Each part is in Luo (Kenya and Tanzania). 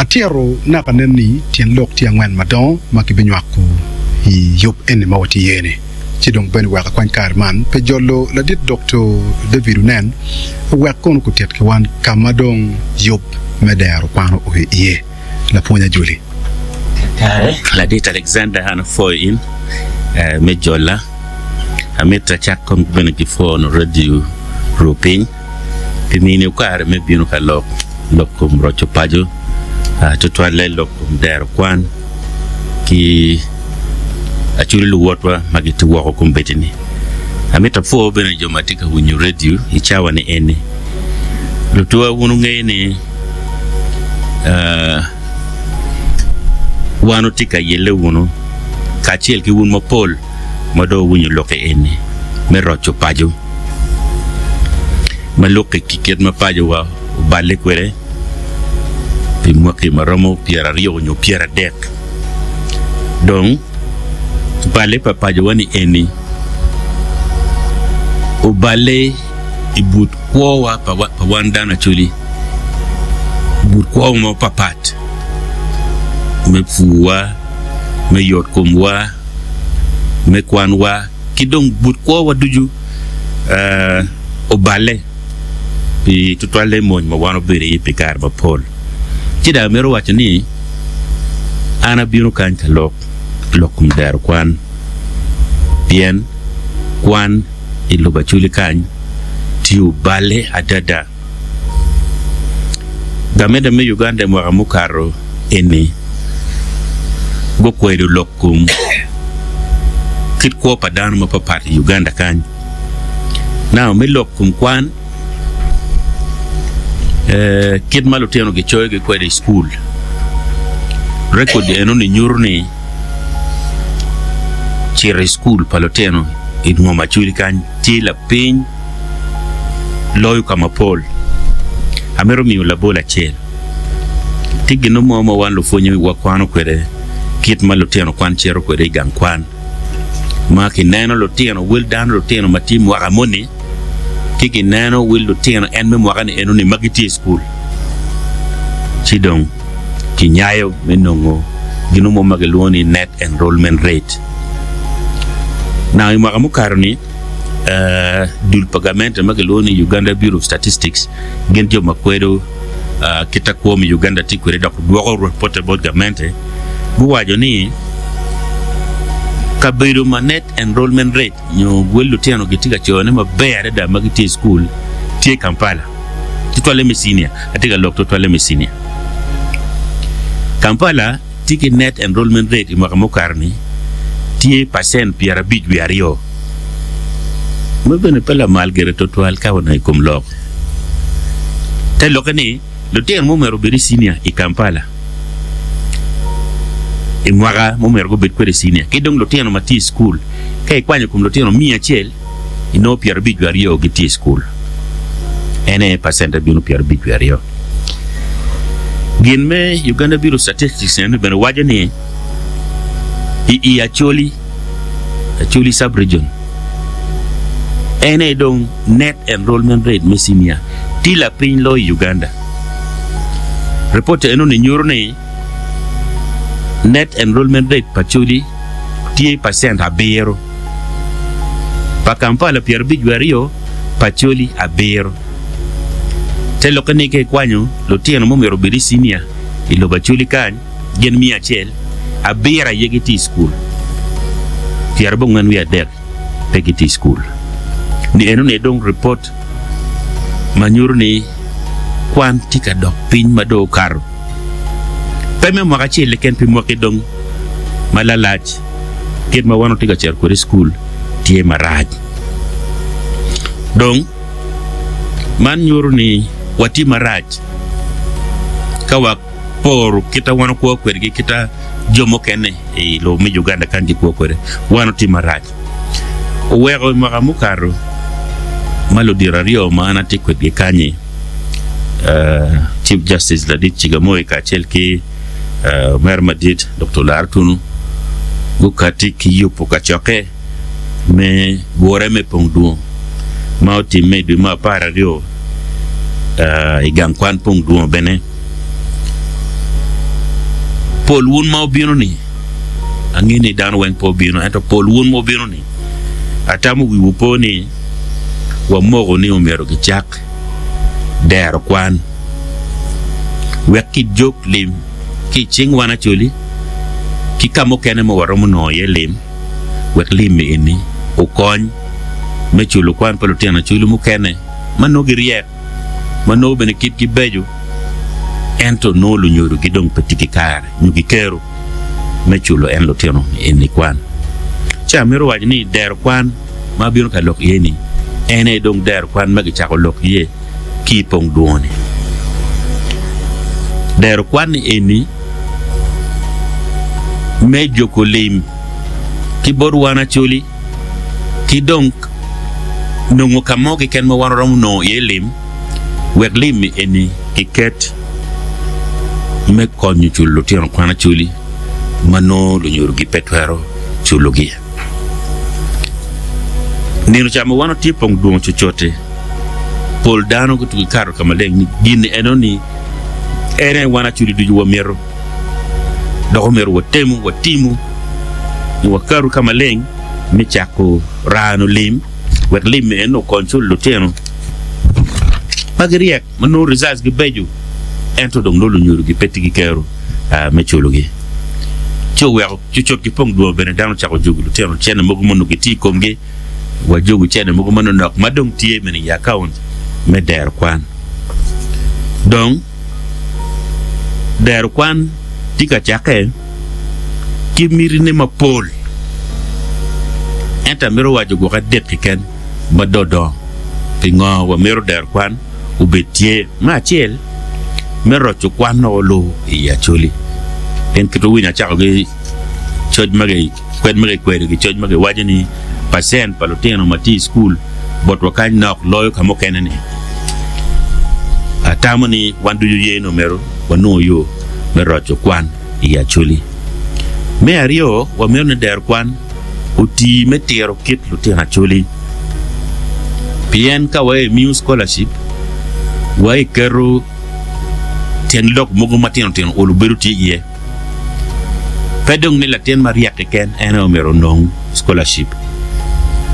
atiero na kaneni tien lok tiangwen madon makibenyaku I yop ene mawati yene chidong ben waka kwan karman pe jolo la dit Dr. David Unen wakon ko tet kwan kamadong yop medero kwano o ye la ponya juli la dit Alexander hana fo in me jolla ameta chakon ben ki fo no radio roping pimini ko are me binu ka lokum rocho pajo to toile lokum der kwan ki achuli luwatwa magiti wako kumbetini ameta fo bena jomatika winyu radio ichawa ni ene lutua wunu ngene wano tika yele wunu kachiel ki wun mapol mado winyu loke ene me rocho pajo maloke kiket mapajo wa bale kwere pi mwaki maromo piara rio nyo piara dek donc bale papajo wani eni o bale ibut kwa pa wanda na chuli but kwa mo papat me fuwa me yot komwa me kwanwa kidong but kwa duju o bale pi tutwale mon ma wano bere pikar ba pol tida mero wachani ana binu kan kalok lokum der kwan bien kwan iluba chuli kan tiu bale adada gameda me Uganda mwa mukaro eni go kwedo lokum kit ko padano mapapati Uganda kan now me lokum kwan kid maluteno ge choyge kwede school record eno ni nyurni chire school paloteno idmo machuli kan tila pin loyu kama pol amero mi la bola chel tigino momo wan lo fonyo wa kwano kwede kit maluteno kwan chero kwede gang kwan maki neno loteno will dan loteno matim wa amoni kiki nano will lutino en memo wakani eno ni magiti school chidong kinyayo menongo ginumo mageloni net enrollment rate now imaka mukaroni dul pagamento mageloni Uganda Bureau of Statistics genjo makwedo kita kuomi Uganda tikwere da kudwako report about gamente buwajo ni kabiru ma net enrollment rate nyo gwelu tiano gitika chone ma bere da magiti school tie Kampala tutwale mesinia atika lok tutwale mesinia Kampala tiki net enrollment rate imaka mokarni tie percent piara bijwi ario mbene pala malgere tutwal kawana ikum lok te lokani lutien mumero beri sinia I Kampala imwaga momero go bet kwere senior kidong loteno mati school kay kwanyo kum loteno mia chel ino pier bigwario giti school ene percent binu pier bigwario ginme Uganda Bureau of Statistics ene ben wajani I actually sub region ene dong net enrollment rate mesinia tila pin lo Uganda report eno ni nyurne net enrollment rate pachuli tie percent abero pa Kampala pier bigwario pachuli abero te lokane ke kwanyo lotien momero beri senior ilo bachuli kan gen mia chel abera yegiti school pier bongan wi ader pegiti school ni eno ne dong report manyurni kwantika dok pin mado karo peme mwakachi leken pi mwakidong malalaj kid ma wano tiga cher kore school tie maraj dong man nyuru ni wati maraj kawa poru kita wano kuwa kwere kita jomo kene lo mi Uganda kanji kuwa kwere wano ti maraj uwego mwaka mukaro malo dirario maana tikwe kanye Chief Justice Ladit Chigamoy kachel ki Mer Madid Dr. Lartunu gukati ki yupo kachoke me bore me pongduo mauti me du ma para rio igang kwan pongduo bene Paul wun ma obino ni angini dan weng po bino ento Paul wun mo bino ni atamu wi wupo ni wa mogo ni umero ki chak der kwan weki jok lim ki ching wana chuli ki kamo kene mo waro no ye lim wek lim ini o kony me chulu kwan palo tiana chulu mu kene mano giriek mano bene kit ki beju ento no lu nyuru gidong petiki kare nyugi keru me chulo en lo tiano ini kwan cha mero wajni der kwan ma biro ka lok yeni ene dong der kwan magi chako lok ye ki pong duone der kwan eni me joko lim ki boru wana chuli ki dong nungu kamogi ken mo wanoramu no ye lim wek lim eni ki ket me konyu chulo tiano kwana chuli mano lu nyuru gi petwero chulo gi nino chama wano tipong duong chochote Paul dano ko tuki karo kamaleng ni gini enoni ene wana chuli duju wa mero doko mero wa temu wa timu ni wakaru kamaleng mi chako rano lim wek lim eno konchul luteno magiriak mano results gi beju ento dong lulu nyuru gi peti gi kero me chulo gi cho wero chuchot ki pong duo bene dano chako jugu luteno chene mogu monu ki ti komge wa jogu chene mogu manu nok madong tie meni ya account me der kwan donc der kwan tika chake ki mirine ma Paul enta mero wa jogu ka det ken ma dodo pingo wa mero der kwan ubetie ma chiel mero chu kwan no lo ya choli en kito winya chako ge choj mage kwed mage kwed ge choj mage wajani pasen paloteno mati school bot wakany nok loyo kamo kenene atamani wandu ye no mero wano yo mero cho kwan ya chuli me ario wa mero der kwan uti metero kit lutena chuli pien ka wae mu scholarship wae kero ten lok mogo matino ten olu beruti ye pedong ni latien maria ken eno mero non scholarship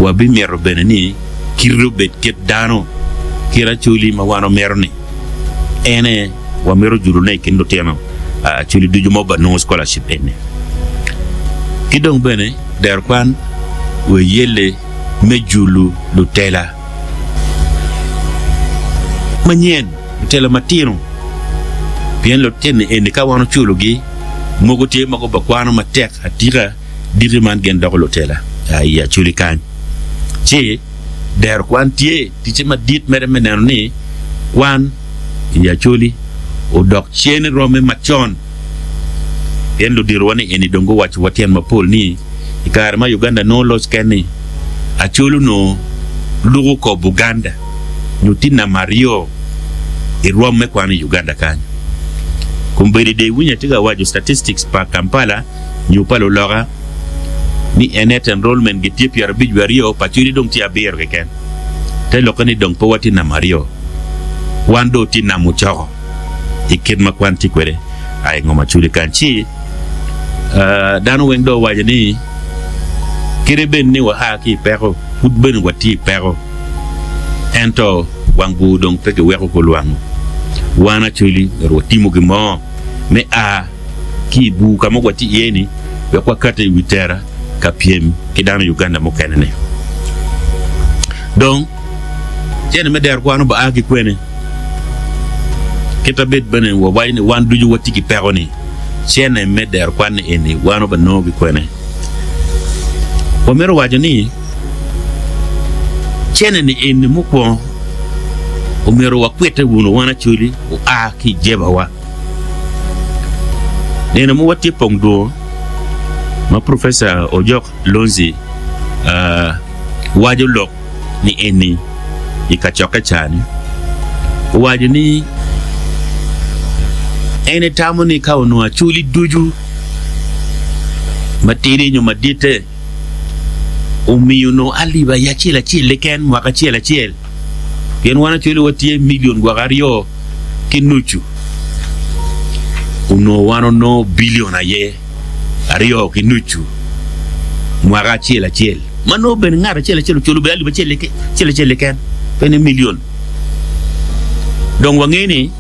wa bi mero benani kirro bet ket dano kira chuli ma wano mero ni ene wa mero juru ne kendo teno chuli duju mo ba no scholarship ene kidong bene der kwan we yele mejulu lutela manyen lutela matino bien lo tenne ene ka wano chulo gi mogo te mago ba kwano matek atira diri man gen dogo lutela ya chuli kan che der kwan tie tiche ma dit mere meneno ni kwan ya chuli o dok chene rome machon en lo dirwane eni dongo wach watien ma Paul ni ikar ma Uganda no los keni a chulu no lugo ko Buganda nutina Mario irome kwani Uganda kan kumberi de winya tiga waju statistics pa Kampala nyupalo loga ni enet enrollment geti pier bijwario pachuri dong tia ber ken te lokani dong powati na Mario wando ti na mucho ikin makwanti kwere ay ngoma chuli kanchi dano wendo wajani kireben ni wa haki pero futben wati pero ento wangu dong peke weko kulwangu wana chuli roti mugimo me a ki bu kama wati yeni ya kwa kata witera kapiem kidano Uganda mo kenene donc jene me der kwano ba agi kwene kita bet bene wa wayne wan duju wati ki peroni jene me der kwan eni wano ba no bi kwene o mero wajani jene ni eni mukwo o mero wa kwete wuno wana chuli o a ki jeba wa nena mo wati pongdo ma professor Ojok Lonzi wajo lok ni eni ikachoka chani wajo ni ene tamu ni kauno chuli duju matiri nyuma dite umiyuno aliba ya chila chile ken mwaka chila chile yen wana chuli watie million gwagario kinuchu uno wano no billion aye ario ki nuchu mwaga chiela chiel mano ben ngara chiela chielo chulu be ali ba chiele ken ben million donc wangeni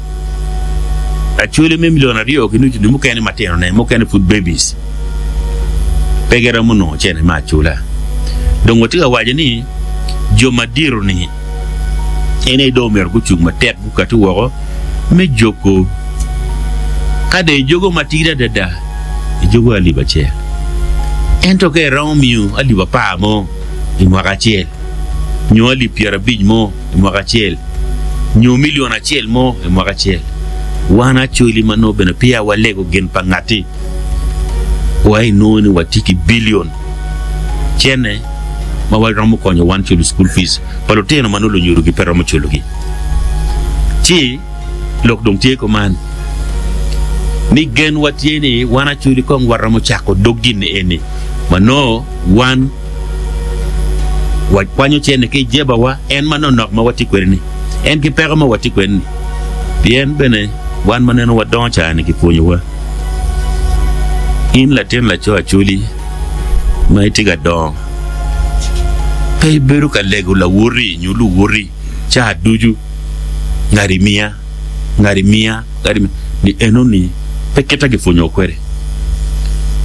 actually me million ario ki nuchu mu ken mateno ne mo ken food babies pegera muno chene ma chula donc watiga wajani joma diro ni ene do mer ku chung matek ku katu wo me joko kade jogo matira dada jogo ali bache ento ke romiu ali papa mo imwaka chiel nyo ali piera bij mo imwaka chiel nyo million a chiel mo imwaka chiel wana chuli mano bena pia walego gen pangati wai noni watiki billion chene ma wal ramu konyo wan chulu school fees paloteno manolo nyuru gi pero mo chulu gi chi lok dong tie ko man ni gen watieni wana chuli kong waramo chako dogin eni mano wan wat kwanyo chene ke jeba wa en mano nok ma wati kwerni en ki pero ma wati kwerni bien bene wan maneno wa don cha ni ki punyo wa in la ten la cho chuli mai tiga don pay beru ka lego la wuri nyulu wuri cha duju ngari mia ni enoni peketa ke fonyo kwere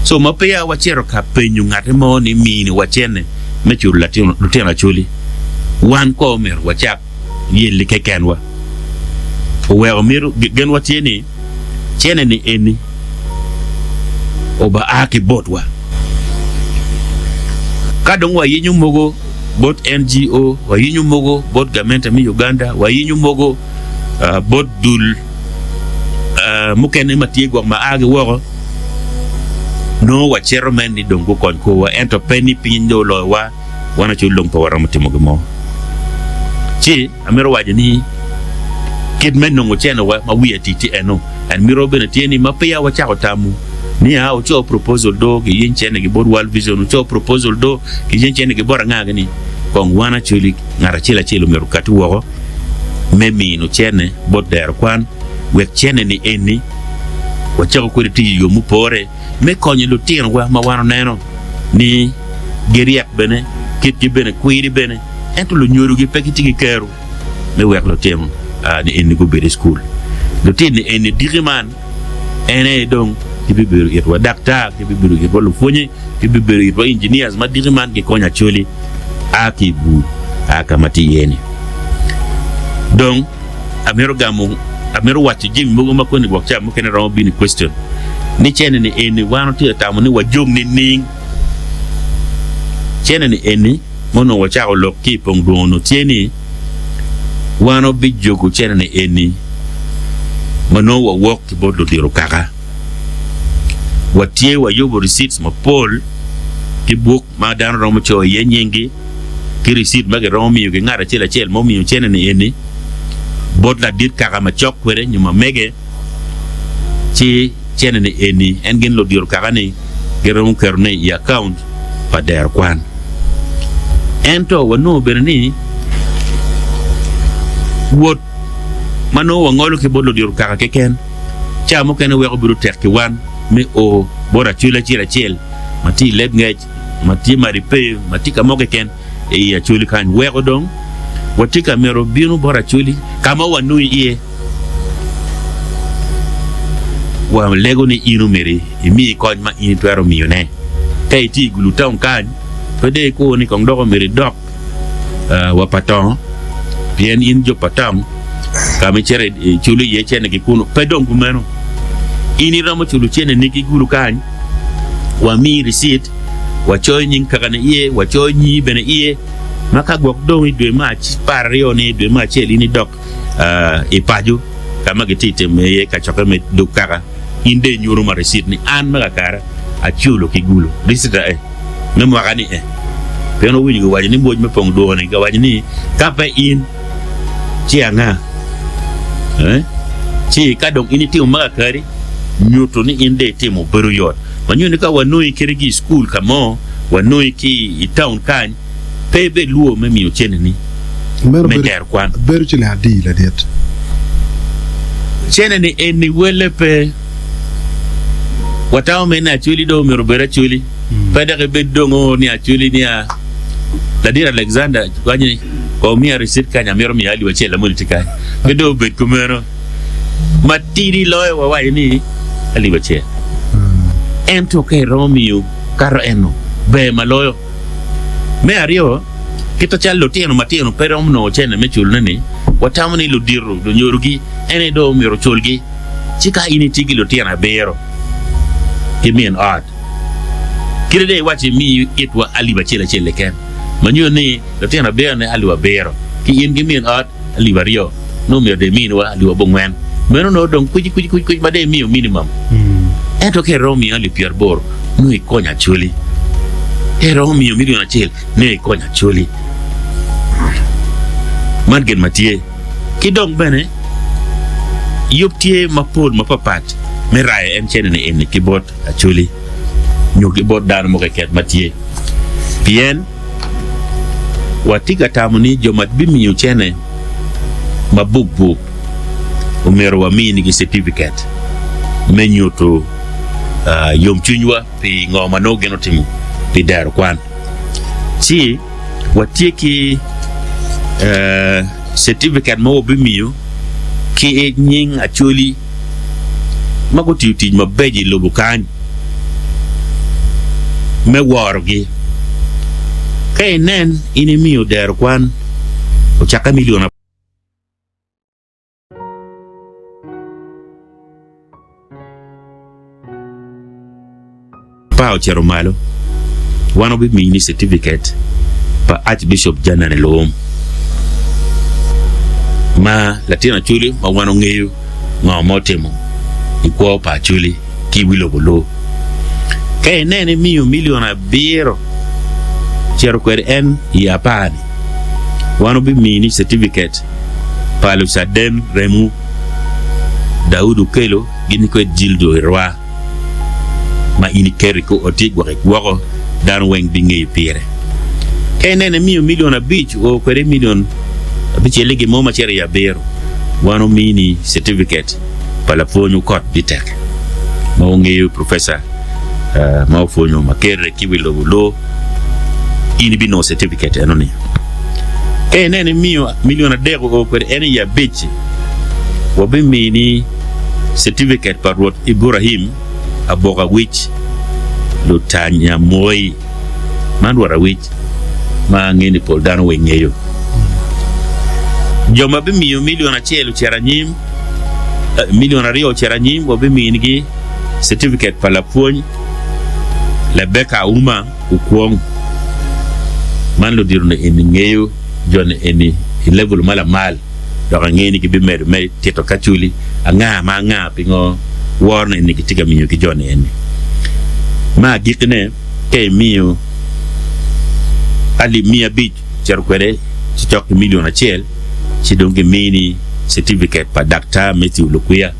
so mapea wachero ka penyu ngate mo ni mini wachene mechur latino lutena chuli wan ko mer wachak yeli kekenwa owe miru gen watieni chene ni eni oba aki botwa kadong wa yinyu mogo bot NGO wa yinyu mogo bot gamenta mi Uganda wa yinyu mogo bot dul mukene matiego ma age woro no wa chairman ni dongo kon ko wa ento penny pindo lo wa wana chulong pawara mutimo mo chi amero wajani kid men no chena wa ma wi atiti eno and miro bena tieni mapia wa chako tamu ni ha o cho proposal do ki yin chene ki bot world vision o cho proposal do ki yin chene ki bora ngaga ni kon wana chuli ngara chila chilo meru katu wo memi no chene bot der kwan wek chene ni eni wa chako ko ti yo mu pore me konyi lu tien wa ma wana neno ni geriak bene kit ki bene kuiri bene ento lu nyoru gi pekiti ki keru me wek lo tem ni eni go bere school lu tien ni eni diriman ene donc ki bibiru it wa doctor ki bibiru it wa lu fonye ki bibiru it wa engineers ma diriman ki konya choli aki bu akamati yeni donc amero gamu amero wati jimi mugo makoni wakcha mukene rawo bini question ni chene ni eni wano ti tamu ni wajom ni ning chene ni eni mono wacha o lokki pong dono tieni wano bijogo chene ni eni mono wa wok ki bodo diro kaka watie wa yobo receipts ma pol ki book ma dan romo cho yenyengi ki receipt mage romo mi ki ngara chela chel mo mi chene ni eni bod la dit kaka ma chok kwere nyuma mege chi chene ni eni engen lo diro kaka ni gerom kerne i account pa der kwan ento wano berni wot mano wangolo ki bod lo diro kaka keken cha mo kene wego buru tek ki wan me o bora chula chira chel mati lebngej mati maripe mati kamoke ken e ya chuli kan wego dong watika mero binu bora chuli kama wanu iye wa lego ni inu meri imi ko ma ini twero mione kay ti gulu taw kan pede ko ni kong doko meri dok wa paton bien in jo patam kama chere chuli ye chene ki kuno pedon kumeno ini ramo chulu chene niki gulu kan wa mi receipt wa choy nyin kagane iye wa choy nyi bene iye maka gok dong de match par rio ni de match ni dok e paju kama gitite me ka choka me dukara inde nyuru ma receipt ni an maka kara a chulo ki gulu receipt me mwakani peno winyi go wajini mboj me pong do ni ga wajini kapa in chianga chi ka dong ini ti maka kari nyuto ni inde ti mo beru yot manyu ni ka wanoi kirigi school kamo wanoi ki town kan pebe luo me mi chene ni meter kwan beru chene adi la det chene ni eni wele pe wataw men actually do mi robera chuli pada ke bedongo ni actually ni a la dire Alexander wani ko mi receipt kanya mero mi ali wache la multika bedo bet kumero matiri loy wa wa ni ali wache ento ke Romeo karo eno be maloyo me ario kita challo tieno matieno pero no chene me chulne ni watamani lo dirro do nyorugi ene do miro chulgi chika ini tigi lo tiena bero kimi en art kirede wachi mi itwa aliba chele ken manyo ni lo tiena bero ne aliwa bero ki in kimi en art aliba rio no mi de mi wa aliwa bongwen meno no don kuji bade mi minimum ento ke Romeo ali Pierre Bor no ikonya chuli Romeo miliona chel ne ikonya chuli Margen Mathieu kidong bene yoptie mapod mapapat me rae en chene ne en kibot actually nyo kibot dan mo keket Mathieu bien watiga tamuni jomat bimi chene mabuk umero wa mini ki certificate menyoto yom chunywa pi ngoma no genotimu pi dar kwan si watieki certificate mo bimiyo ki nying actually mago tiuti mabeji lobukan me wargi kay nen inimiyo der kwan o chaka miliona pao chero malo one of me certificate pa Archbishop Janane Lom ma latina chuli ma wano ngeyo nga motemo iko pa chuli ki wilo bolo kay nene miyo miliona biro chero kwer en yapani wano bi mini certificate pa lu sadem remu Daudu Kelo gini ko jildo roi ma ini keri ko otik wako dan weng bingi pire kay nene miyo miliona beach o kwere million biche legi moma chere ya bero wano mini certificate pala fonyo kot bitek ma ongeyo professor ma fonyo makere kiwilo lo ini bi no certificate anoni nene miyo miliona dego o kwere ene ya beach wabi mini certificate par Rod Ibrahim aboga wich lutanya moi mandwara wich ma ngeni pol dano wengeyo joma be miyo miliona chelu cheranyim miliona rio cheranyim wabi minigi certificate pala puony la beka uma ukwong man lo dirune eni ngeyo jone eni level mala mal do ngeni ki bi mer tito kachuli anga pingo warna eni kitiga miyo ki jone eni ma gikne ke miyo ali mia bit cherkwere chok miliona chel ci dongi mini certificate pa Dr. Matthew Lukuya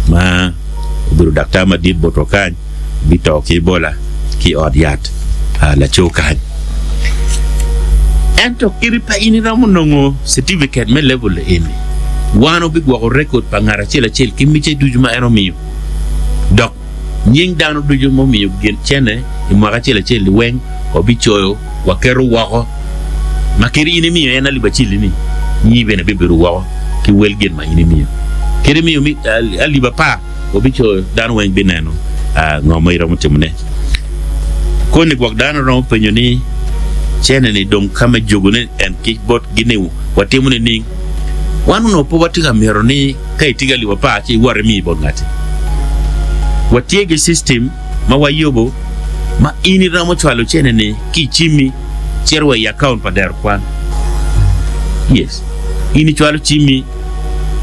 ma buru Dr. Madid Botokan bito ki bola ki odiat la chokan ento kiripa ini ramunongo certificate me level eni wano big wako record pa ngara chela chel kimiche dujuma eromiyo dok nying dano dujuma miyo gen chene imwaka chela chel weng ko bichoyo wakeru wako makiri ini miyo ena liba chili ni nyi bene beberu wako ki welgen ma ini miyo kiri miyo aliba pa ko bichoyo dano weng bineno ngoma iramu temune koni kwa dano ramo penyo ni chene ni dong kama jogune en kickbot ginewu watemune ni wanu no po watiga mero ni kai tiga liwa pa chi ware mi bongati watiege system ma wayobo ma ini ramo chwalo chene ni ki chimi cherwa ya account pa der kwan yes ini chwalo chimi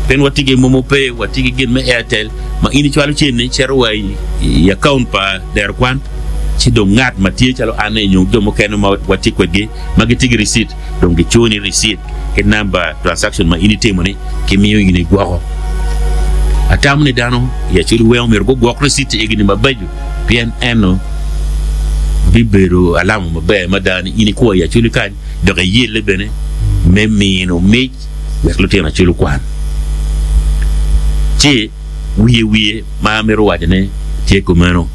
pen watige momo pay watige gen me Airtel ma ini chwalo chene cherwa ya account pa der kwan ci do ngat Mathieu chalo ane nyu do mo ken ma wati kwege magitigi receipt do ngi choni receipt ke number transaction ma ini temone ke miyo ngini gwako atamne dano ya chuli wew mer go gwako receipt e gini mabaju bien eno bibero alamu mabe madani ini ko ya chuli kan do ga yele bene memino me weklo na chuli kwan ci wiye ma mero wadene te ko meno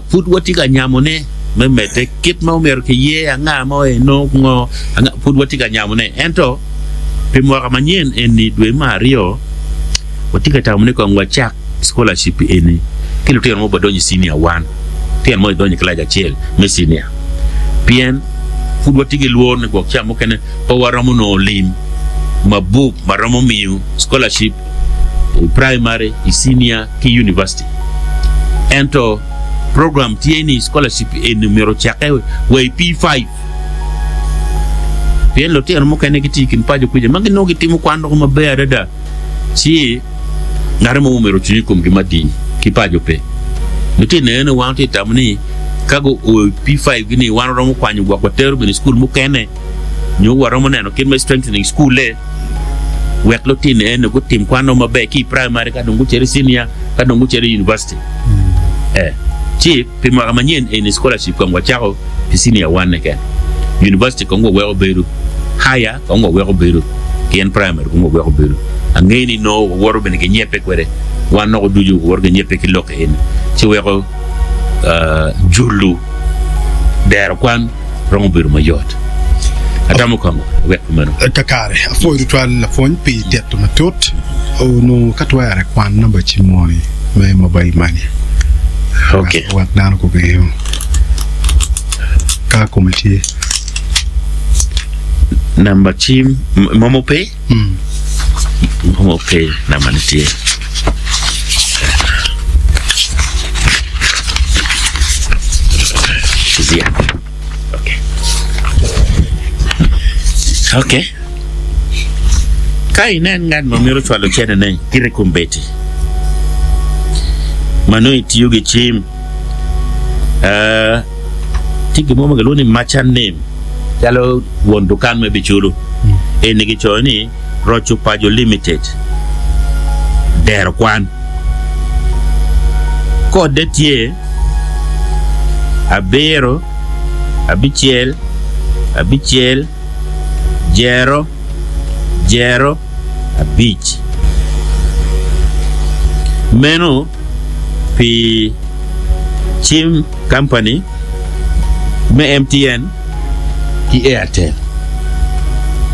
put watiga nyamone memete kit ma umer ke ye anga mo no ngo anga put watiga nyamone ento pimo kamanyen eni dwe mario watiga tamune ko ngwachak scholarship eni kilo tiyan mo badonyi senior 1 tiyan mo donyi klaja chel me senior pien put watiga luon go chamo kene o waramo no lim mabuk maramo miu scholarship primary senior ki university ento program tieni scholarship e numero chake we P5 bien lo tiyan mo kene kiti kin pajo kuje mangi no gitimu kwando ko mabe dada ci ngaramo numero chinikum gimadi ki pajo pe niti ne wanti tamni kago o P5 gini wano mo kwanyu gwa teru bin school mu kene nyu waramo neno kin me strengthening school le wek lo tin ne go tim kwando mabe ki primary ka dungu chere senior ka dungu chere university chi pima kamanyen en scholarship kwa ngwachako senior 1 ke university ko ngwa wego beru higher ko ngwa wego beru ken primary ko ngwa wego beru angeni no woro ben ke nyepe kwere wan no duju wor ke nyepe ki loke en chi wego julu der kwan rongo beru mayot atamu kamo wek mano kakare foi ritual la fon pi tetto na tot o no katware kwan number chi moy me mobile money. Okay. Wat nan ko be ka committee number team momo pay momo pay na mantie zia okay kai nan ngan mamiro chwalo chene ne kirekumbeti mano itiyoge chim tigi mo magaloni machan name yalo wondo kan me bichulu enigi choni Rocho Pajo Limited der kwan ko detie abero abichiel jero abich meno pi chim company me MTN ki Airtel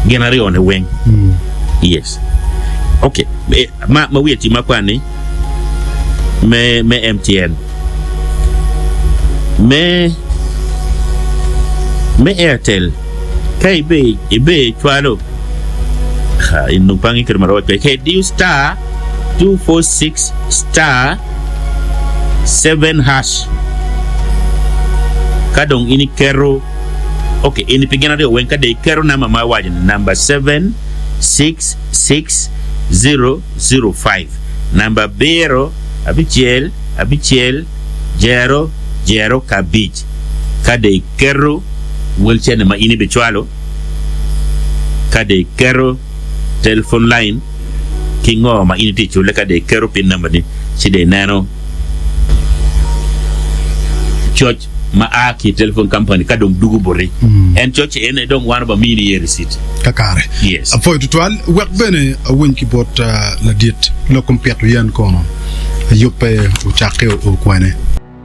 genari on the wing yes okay ma wieti makwani me MTN me Airtel kai be chwalo ha inu pangi kirmaro pe kai diu star 246 star 7 hash kadong ini kero okay ini pigana de wen kade kero na mama waje number 766005 number bero abichiel jero kabich kade kero welchene ma ini bichwalo kade kero telephone line kingo ma ini tichu le kade kero pin number ni chide nano church ma aki telephone company kadong dugu bore en church ene dong wan ba mini ye receipt kakare yes foi total wek bene won ki bot la diet lo completo yan kono yoppe o chakeo o kwane